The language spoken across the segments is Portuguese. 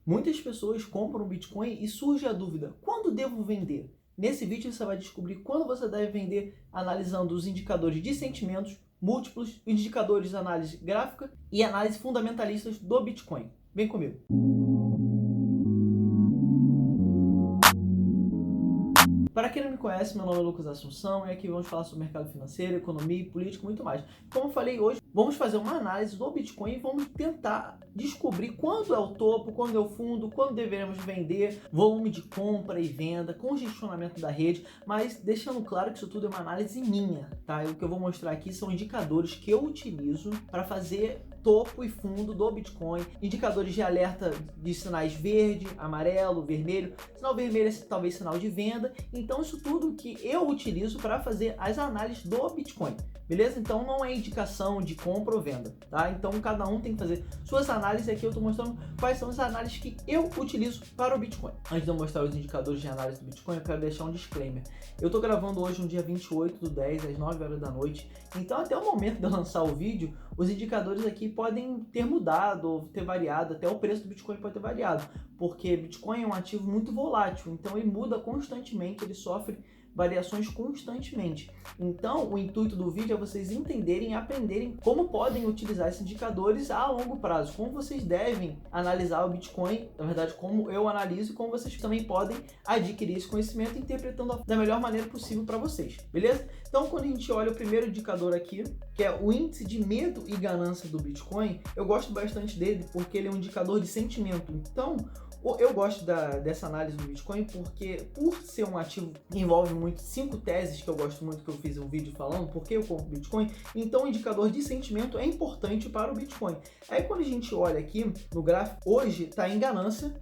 Muitas pessoas compram Bitcoin e surge a dúvida: quando devo vender? Nesse vídeo você vai descobrir quando você deve vender, analisando os indicadores de sentimentos múltiplos, indicadores de análise gráfica e análise fundamentalistas do Bitcoin. Vem comigo! Para quem não me conhece, meu nome é Lucas Assunção e aqui vamos falar sobre mercado financeiro, economia, política e muito mais. Como eu falei hoje, vamos fazer uma análise do Bitcoin e vamos tentar descobrir quando é o topo, quando é o fundo, quando deveremos vender, volume de compra e venda, congestionamento da rede, mas deixando claro que isso tudo é uma análise minha, tá? E o que eu vou mostrar aqui são indicadores que eu utilizo para fazer topo e fundo do Bitcoin, indicadores de alerta de sinais verde, amarelo, vermelho. Sinal vermelho é talvez sinal de venda. Então isso tudo que eu utilizo para fazer as análises do Bitcoin, beleza? Então não é indicação de compra ou venda, tá? Então cada um tem que fazer suas análises. Aqui eu estou mostrando quais são as análises que eu utilizo para o Bitcoin. Antes de eu mostrar os indicadores de análise do Bitcoin, eu quero deixar um disclaimer. Eu estou gravando hoje no dia 28/10, às 9 horas da noite. Então até o momento de eu lançar o vídeo, os indicadores aqui podem ter mudado ou ter variado, até o preço do Bitcoin pode ter variado, porque Bitcoin é um ativo muito volátil, então ele muda constantemente, ele sofre variações constantemente. Então, o intuito do vídeo é vocês entenderem e aprenderem como podem utilizar esses indicadores a longo prazo, como vocês devem analisar o Bitcoin, na verdade, como eu analiso e como vocês também podem adquirir esse conhecimento interpretando da melhor maneira possível para vocês, beleza? Então, quando a gente olha o primeiro indicador aqui, que é o índice de medo e ganância do Bitcoin, eu gosto bastante dele porque ele é um indicador de sentimento. Então, eu gosto dessa análise do Bitcoin porque, por ser um ativo que envolve muito 5 teses, que eu gosto muito, que eu fiz um vídeo falando por que eu compro Bitcoin, então o indicador de sentimento é importante para o Bitcoin. Aí quando a gente olha aqui no gráfico, hoje está em ganância,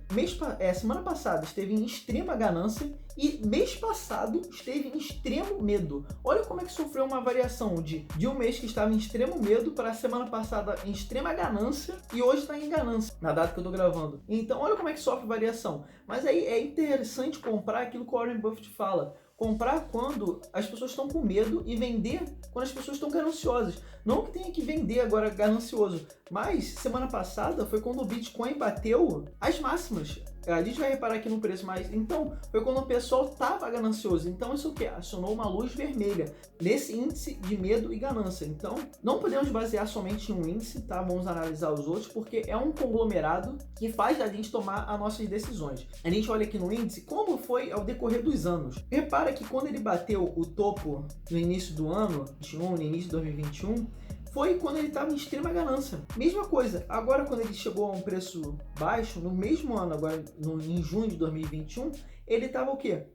semana passada esteve em extrema ganância e mês passado esteve em extremo medo. Olha como é que sofreu uma variação de um mês que estava em extremo medo para a semana passada em extrema ganância e hoje está em ganância, na data que eu estou gravando. Então olha como é que sofre variação. Mas aí é interessante comprar aquilo que o Warren Buffett fala. Comprar quando as pessoas estão com medo e vender quando as pessoas estão gananciosas. Não que tenha que vender agora ganancioso, mas semana passada foi quando o Bitcoin bateu as máximas. A gente vai reparar aqui no preço, mas então foi quando o pessoal estava ganancioso. Então isso o que? Acionou uma luz vermelha nesse índice de medo e ganância. Então não podemos basear somente em um índice, tá? Vamos analisar os outros porque é um conglomerado que faz a gente tomar as nossas decisões. A gente olha aqui no índice como foi ao decorrer dos anos. Repara que quando ele bateu o topo no início do ano, no início de 2021, foi quando ele estava em extrema ganância. Mesma coisa, agora quando ele chegou a um preço baixo, no mesmo ano, agora em junho de 2021, ele estava o quê?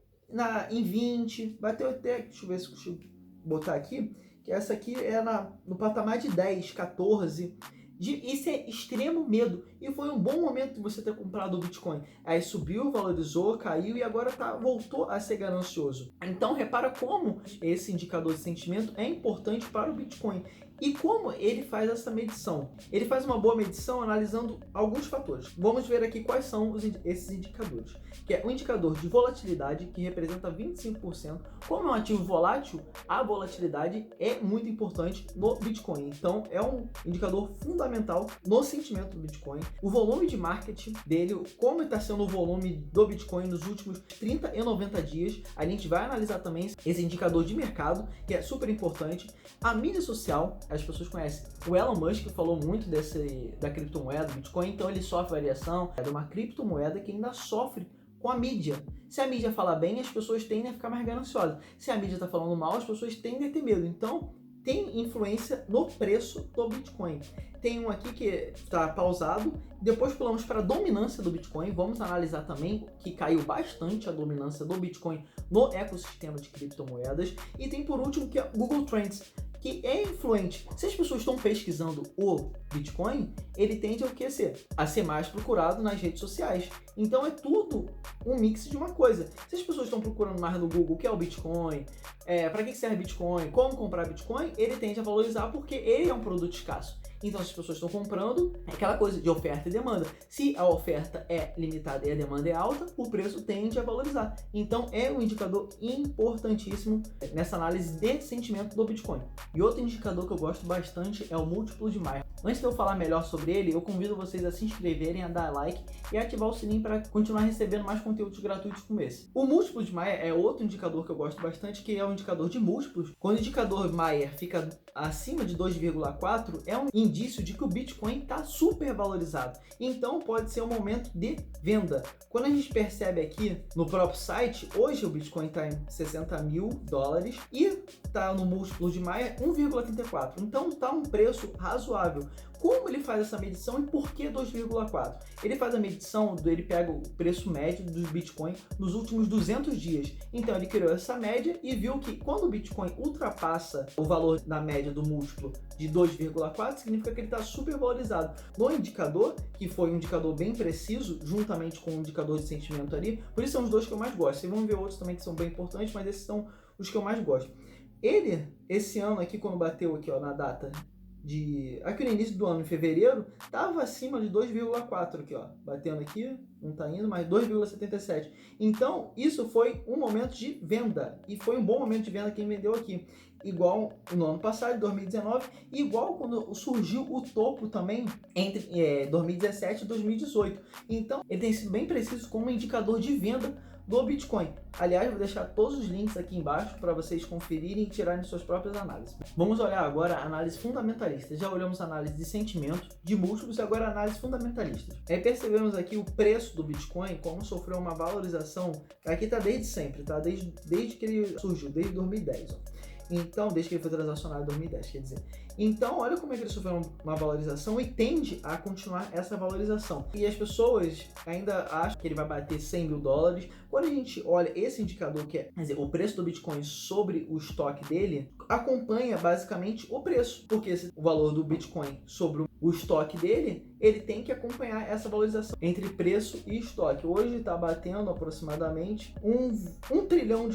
Em 20, bateu até, deixa eu ver se eu consigo botar aqui, que essa aqui é no patamar de 10, 14. Isso é extremo medo. E foi um bom momento de você ter comprado o Bitcoin. Aí subiu, valorizou, caiu e agora voltou a ser ganancioso. Então repara como esse indicador de sentimento é importante para o Bitcoin. E como ele faz essa medição? Ele faz uma boa medição analisando alguns fatores. Vamos ver aqui quais são esses indicadores. Que é o indicador de volatilidade, que representa 25%. Como é um ativo volátil, a volatilidade é muito importante no Bitcoin. Então, é um indicador fundamental no sentimento do Bitcoin. O volume de marketing dele, como está sendo o volume do Bitcoin nos últimos 30 e 90 dias. A gente vai analisar também esse indicador de mercado, que é super importante. A mídia social, as pessoas conhecem. O Elon Musk falou muito da criptomoeda, Bitcoin, então ele sofre variação. É uma criptomoeda que ainda sofre com a mídia. Se a mídia fala bem, as pessoas tendem a ficar mais gananciosas. Se a mídia está falando mal, as pessoas tendem a ter medo. Então, tem influência no preço do Bitcoin. Tem um aqui que está pausado. Depois pulamos para a dominância do Bitcoin. Vamos analisar também que caiu bastante a dominância do Bitcoin no ecossistema de criptomoedas. E tem por último que é o Google Trends, que é influente. Se as pessoas estão pesquisando o Bitcoin, ele tende a ser mais procurado nas redes sociais. Então é tudo um mix de uma coisa. Se as pessoas estão procurando mais no Google o que é o Bitcoin, para que serve Bitcoin, como comprar Bitcoin, ele tende a valorizar porque ele é um produto escasso. Então, se as pessoas estão comprando, é aquela coisa de oferta e demanda. Se a oferta é limitada e a demanda é alta, o preço tende a valorizar. Então, é um indicador importantíssimo nessa análise de sentimento do Bitcoin. E outro indicador que eu gosto bastante é o múltiplo de Mayer. Antes de eu falar melhor sobre ele, eu convido vocês a se inscreverem, a dar like e ativar o sininho para continuar recebendo mais conteúdos gratuitos como esse. O múltiplo de Mayer é outro indicador que eu gosto bastante, que é um indicador de múltiplos. Quando o indicador Mayer fica acima de 2,4, é um indício de que o Bitcoin está super valorizado. Então pode ser um momento de venda. Quando a gente percebe aqui no próprio site, hoje o Bitcoin está em $60 mil e está no múltiplo de Mayer 1,34. Então está um preço razoável. Como ele faz essa medição e por que 2,4? Ele faz a medição, ele pega o preço médio do Bitcoin nos últimos 200 dias. Então ele criou essa média e viu que quando o Bitcoin ultrapassa o valor da média do múltiplo de 2,4, significa que ele está super valorizado. No indicador, que foi um indicador bem preciso, juntamente com o indicador de sentimento ali, por isso são os dois que eu mais gosto. Vocês vão ver outros também que são bem importantes, mas esses são os que eu mais gosto. Ele, esse ano aqui, quando bateu aqui ó, na data aqui no início do ano, em fevereiro, estava acima de 2,4 aqui, ó, batendo aqui, não está indo, mas 2,77. Então, isso foi um momento de venda, e foi um bom momento de venda quem vendeu aqui. Igual no ano passado, 2019, e igual quando surgiu o topo também entre 2017 e 2018. Então, ele tem sido bem preciso como indicador de venda do Bitcoin. Aliás, vou deixar todos os links aqui embaixo para vocês conferirem e tirarem suas próprias análises. Vamos olhar agora a análise fundamentalista. Já olhamos a análise de sentimento, de múltiplos e agora a análise fundamentalista. Aí percebemos aqui o preço do Bitcoin, como sofreu uma valorização. Aqui está desde sempre, tá? Desde que ele surgiu, desde 2010. Ó. Então, desde que ele foi transacionado em 2010, quer dizer. Então, olha como é que ele sofreu uma valorização e tende a continuar essa valorização. E as pessoas ainda acham que ele vai bater $100 mil. Quando a gente olha esse indicador, que é, quer dizer, o preço do Bitcoin sobre o estoque dele, acompanha basicamente o preço. Porque o valor do Bitcoin sobre o estoque dele, ele tem que acompanhar essa valorização entre preço e estoque. Hoje está batendo aproximadamente $1 trilhão.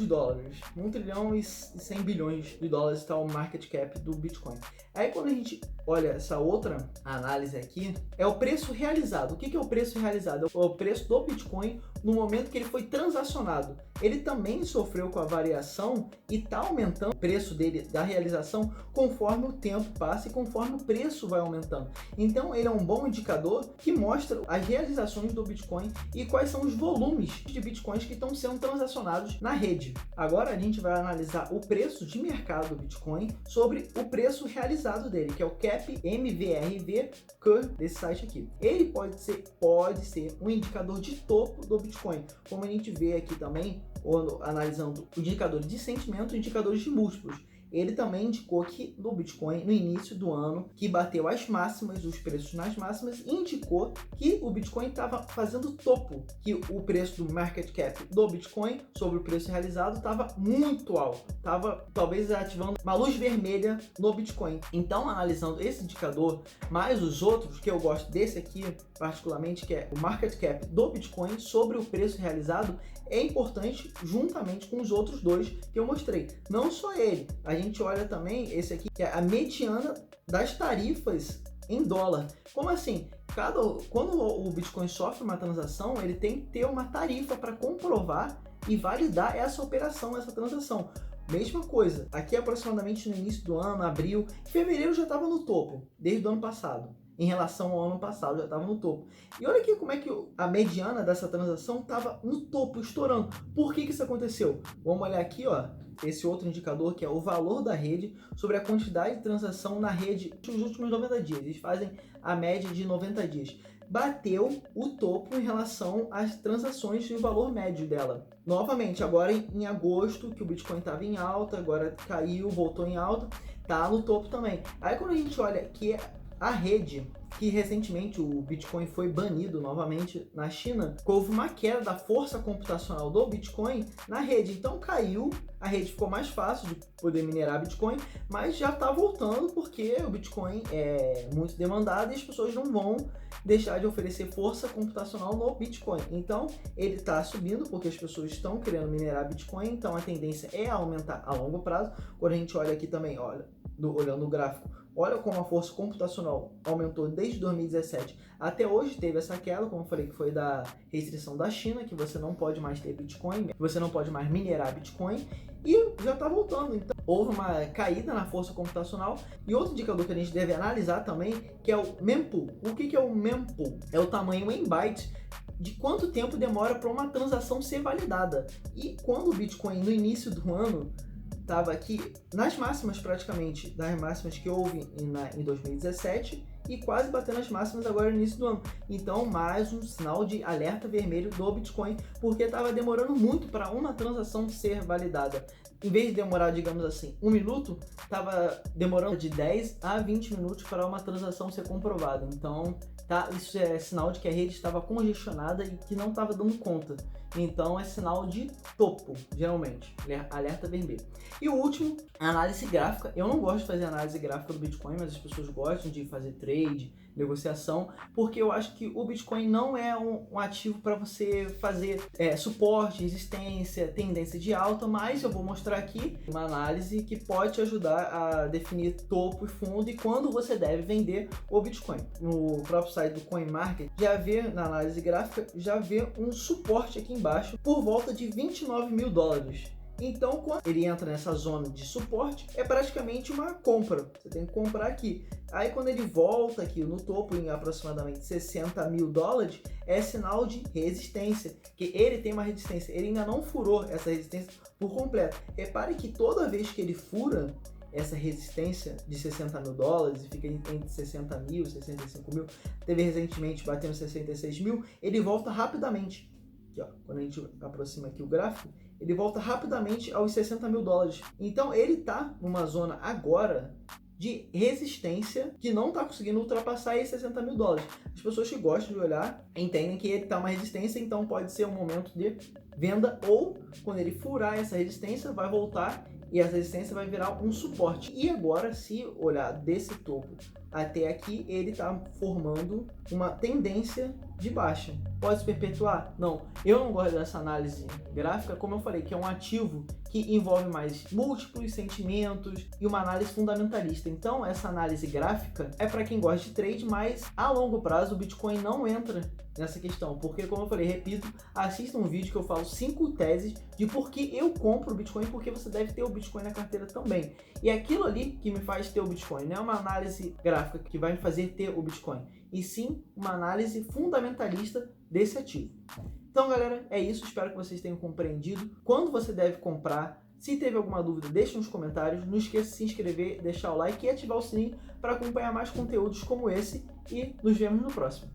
1 trilhão e 100 bilhões de dólares está o market cap do Bitcoin. Aí quando a gente olha essa outra análise aqui, é o preço realizado. O que é o preço realizado? É o preço do Bitcoin no momento que ele foi transacionado. Ele também sofreu com a variação e está aumentando o preço dele, da realização, conforme o tempo passa e conforme o preço vai aumentando. Então ele é um bom indicador que mostra as realizações do Bitcoin e quais são os volumes de Bitcoins que estão sendo transacionados na rede. Agora a gente vai analisar o preço de mercado do Bitcoin sobre o preço realizado dele, que é o CAP MVRV Curve desse site aqui. Ele pode ser um indicador de topo do Bitcoin, como a gente vê aqui também, analisando o indicador de sentimento e indicadores de múltiplos. Ele também indicou que no Bitcoin, no início do ano, que bateu as máximas, os preços nas máximas, indicou que o Bitcoin estava fazendo topo, que o preço do market cap do Bitcoin sobre o preço realizado estava muito alto, estava talvez ativando uma luz vermelha no Bitcoin. Então, analisando esse indicador, mais os outros, que eu gosto desse aqui particularmente, que é o market cap do Bitcoin sobre o preço realizado, é importante juntamente com os outros dois que eu mostrei. Não só ele, a gente olha também esse aqui, que é a mediana das tarifas em dólar. Como assim? Quando o Bitcoin sofre uma transação, ele tem que ter uma tarifa para comprovar e validar essa operação, essa transação. Mesma coisa, aqui aproximadamente no início do ano, abril, fevereiro já estava no topo, desde o ano passado. Em relação ao ano passado, já estava no topo. E olha aqui como é que a mediana dessa transação estava no topo, estourando. Por que isso aconteceu? Vamos olhar aqui, ó, esse outro indicador que é o valor da rede sobre a quantidade de transação na rede nos últimos 90 dias. Eles fazem a média de 90 dias. Bateu o topo em relação às transações e o valor médio dela. Novamente, agora em agosto, que o Bitcoin estava em alta, agora caiu, voltou em alta, tá no topo também. Aí quando a gente olha que a rede, que recentemente o Bitcoin foi banido novamente na China, houve uma queda da força computacional do Bitcoin na rede. Então caiu, a rede ficou mais fácil de poder minerar Bitcoin, mas já está voltando porque o Bitcoin é muito demandado e as pessoas não vão deixar de oferecer força computacional no Bitcoin. Então ele está subindo porque as pessoas estão querendo minerar Bitcoin, então a tendência é aumentar a longo prazo. Quando a gente olha aqui também, olhando o gráfico olha como a força computacional aumentou desde 2017 até hoje. Teve essa queda, como eu falei, que foi da restrição da China, que você não pode mais ter Bitcoin, que você não pode mais minerar Bitcoin, e já está voltando. Então, houve uma caída na força computacional. E outro indicador que a gente deve analisar também, que é o mempool. O que é o mempool? É o tamanho em bytes de quanto tempo demora para uma transação ser validada. E quando o Bitcoin, no início do ano, estava aqui nas máximas praticamente, das máximas que houve em 2017, e quase batendo as máximas agora no início do ano. Então, mais um sinal de alerta vermelho do Bitcoin, porque estava demorando muito para uma transação ser validada. Em vez de demorar, digamos assim, 1 minuto, estava demorando de 10 a 20 minutos para uma transação ser comprovada. Então, isso é sinal de que a rede estava congestionada e que não estava dando conta. Então, é sinal de topo, geralmente, alerta vermelho. E o último, análise gráfica. Eu não gosto de fazer análise gráfica do Bitcoin, mas as pessoas gostam de fazer trade, negociação, porque eu acho que o Bitcoin não é um ativo para você fazer suporte, resistência, tendência de alta, mas eu vou mostrar aqui uma análise que pode te ajudar a definir topo e fundo e quando você deve vender o Bitcoin. No próprio site do CoinMarket, já vê na análise gráfica, já vê um suporte aqui embaixo por volta de 29 mil dólares. Então, quando ele entra nessa zona de suporte, é praticamente uma compra. Você tem que comprar aqui. Aí, quando ele volta aqui no topo, em aproximadamente 60 mil dólares, é sinal de resistência. Que ele tem uma resistência. Ele ainda não furou essa resistência por completo. Repare que toda vez que ele fura essa resistência de 60 mil dólares e fica entre 60 mil, 65 mil, teve recentemente batendo 66 mil, ele volta rapidamente. Aqui, ó, quando a gente aproxima aqui o gráfico, ele volta rapidamente aos 60 mil dólares. Então ele está numa zona agora de resistência que não está conseguindo ultrapassar esses 60 mil dólares. As pessoas que gostam de olhar entendem que ele está uma resistência, então pode ser um momento de venda, ou quando ele furar essa resistência, vai voltar e essa resistência vai virar um suporte. E agora, se olhar desse topo até aqui, ele está formando uma tendência de baixa. Pode se perpetuar? Não. Eu não gosto dessa análise gráfica, como eu falei, que é um ativo que envolve mais múltiplos sentimentos e uma análise fundamentalista. Então, essa análise gráfica é para quem gosta de trade, mas a longo prazo o Bitcoin não entra nessa questão, porque, como eu falei, repito, assista um vídeo que eu falo 5 teses de por que eu compro o Bitcoin, porque você deve ter o Bitcoin na carteira também. E aquilo ali que me faz ter o Bitcoin não é uma análise gráfica que vai me fazer ter o Bitcoin, e sim uma análise fundamentalista desse ativo. Então, galera, é isso. Espero que vocês tenham compreendido quando você deve comprar. Se teve alguma dúvida, deixe nos comentários. Não esqueça de se inscrever, deixar o like e ativar o sininho para acompanhar mais conteúdos como esse. E nos vemos no próximo.